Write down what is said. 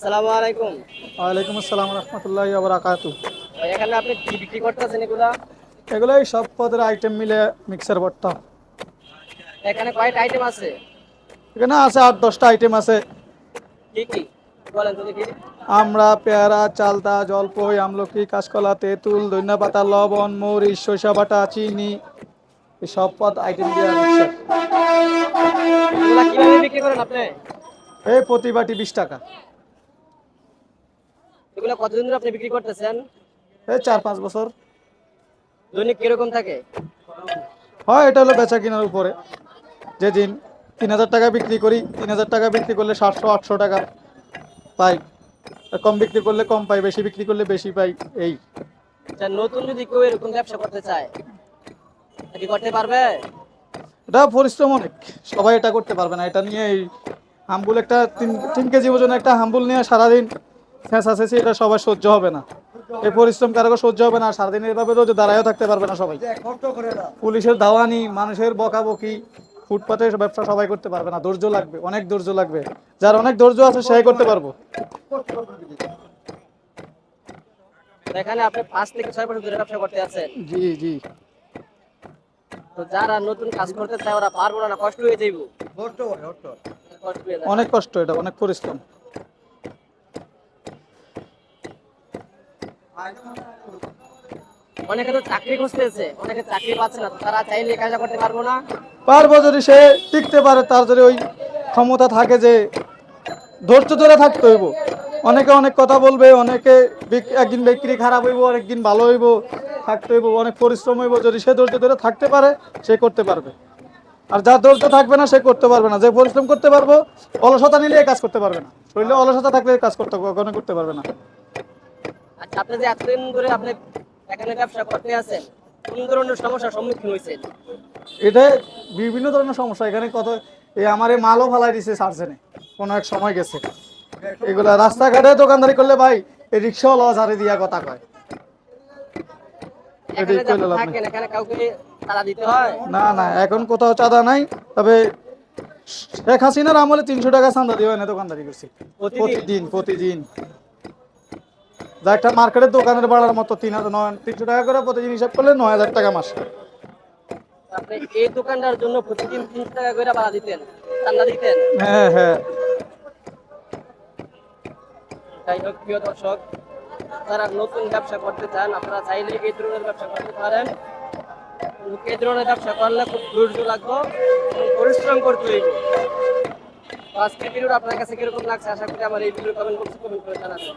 আসসালামু আলাইকুম। ওয়ালাইকুম আসসালাম রহমতুল্লাহি ওয়া বারাকাতু। ভাই এখানে আপনি কি বিক্রি করতেছেন এগুলা? এগুলোই সব পদের আইটেম মিলে মিক্সার ভর্তা। এখানে কয়টা আইটেম আছে? এখানে আছে 8-10টা আইটেম আছে। কি কি বলেন তো দেখি। আমরা, পেয়ারা, চালতা, জলপই, আমলকি, কাঁচকলা, তেঁতুল, ধনিয়া পাতা, লবণ, মরিচ, সরিষা বাটা, চিনি, এই সব পদ আইটেম দিয়ে মিক্সার। এগুলা কিভাবে বিক্রি করেন আপনি? এই প্রতি বাটি 20 টাকা। এগুলা কতদিন ধরে আপনি বিক্রি করতেছেন? এই 4-5 বছর। দৈনিক কিরকম থাকে? হয়, এটা হলো বেচা কেনার উপরে। যেদিন 3000 টাকা বিক্রি করি, 3000 টাকা বিক্রি করলে 700-800 টাকা পাই। আর কম বিক্রি করলে কম পাই, বেশি বিক্রি করলে বেশি পাই। এই আচ্ছা, নতুন যদি কেউ এরকম ব্যবসা করতে চায়, তা কি করতে পারবে? এটা পরিশ্রম অনেক, সবাই এটা করতে পারবে না। এটা নিয়ে এই হাম্বুল একটা 3 কেজি ওজনের একটা হাম্বুল নিয়ে সারাদিন ছেঁচাছেঁচি, এটা সবাই সহ্য হবে না। এই পরিশ্রম কারো সহ্য হবে না। সারাদিন এভাবে রোজ দাঁড়ায়ও থাকতে পারবে না সবাই। পুলিশের দাওয়ানি, মানুষের বকাবকি, ফুটপাতে ব্যবসা সবাই করতে পারবে না। ধৈর্য লাগবে, অনেক ধৈর্য লাগবে। যার অনেক ধৈর্য আছে সেই করতে পারবো। তো এখানে আপনি 5 থেকে 6 বছর ধরে ব্যবসা করতে আছেন। জি জি। তো যারা নতুন কাজ করতে চায় ওরা পারবো না, কষ্ট হয়ে যাইব। কষ্ট হয়ে যায় না? অনেক কষ্ট, এটা অনেক পরিশ্রম। অনেকে তো চাকরি খুঁজতেছে, অনেকে চাকরি পাচ্ছে না, তো তারা চাইলে এই কাজটা করতে পারবো না? পারবো যদি সে টিকতে পারে, তার যদি ওই ক্ষমতা থাকে যে ধৈর্য ধরে থাকতে হইব। অনেকে অনেক কথা বলবে, অনেকে একদিন বিক্রি খারাপ হইব, আরেকদিন ভালো হইব, থাকতে হইব, অনেক পরিশ্রম হইব। যদি সে ধৈর্য ধরে থাকতে পারে, সে করতে পারবে। আর যার ধৈর্য থাকবে না, সে করতে পারবে না। যে পরিশ্রম করতে পারবো, অলসতা নিলে এই কাজ করতে পারবে না। শরীরে অলসতা থাকলে এই কাজ কখনো করতে পারবে না। আচ্ছা, আপনি যে এতদিন ধরে আপনি এখানে ব্যবসা করতে আছেন, কোন ধরনের সমস্যার সম্মুখীন হয়েছেন? এটা বিভিন্ন ধরনের সমস্যা। এখানে কত, এই আমার এই মালও ফালাই দিছে সার্জেনে, কোনো এক সময় গেছে। এগুলা রাস্তাঘাটে দোকানদারি করলে ভাই, এই রিক্সাওয়ালা ঝাড়ি দিয়া কথা কয়। এটাই এখানে যে কইলে আপনি লাভ নেই। থাকেন, এখানে কাউকে তালা দিতে হয়? না না, এখন কোথাও চাঁদা নাই। তবে শেখ হাসিনার আমলে 300 টাকা চাঁদা দিয়ে না দোকানদারি করছি। প্রতিদিন? প্রতিদিন প্রতিদিন। যা একটা মার্কেটের দোকানের ভাড়ার মতো 300 টাকা করে প্রতিদিন, হিসাব করলে 9000 টাকা মাস। আপনি এই দোকানটার জন্য প্রতিদিন 300 টাকা করে ভাড়া দিতেন, চান্দা দিতেন? হ্যাঁ হ্যাঁ। যাই হোক, প্রিয় দর্শক, যারা নতুন ব্যবসা করতে চান আপনারা চাইলে এই ধরনের ব্যবসা করতে পারেন। কিন্তু এই ধরনের ব্যবসা করলে খুব ধৈর্য লাগবে এবং পরিশ্রম করতে হইব। তো আজকের ভিডিওটা আপনার কাছে কিরকম লাগছে আশা করি আমার এই ভিডিও কমেন্ট বক্সে কমেন্ট করে জানাবেন।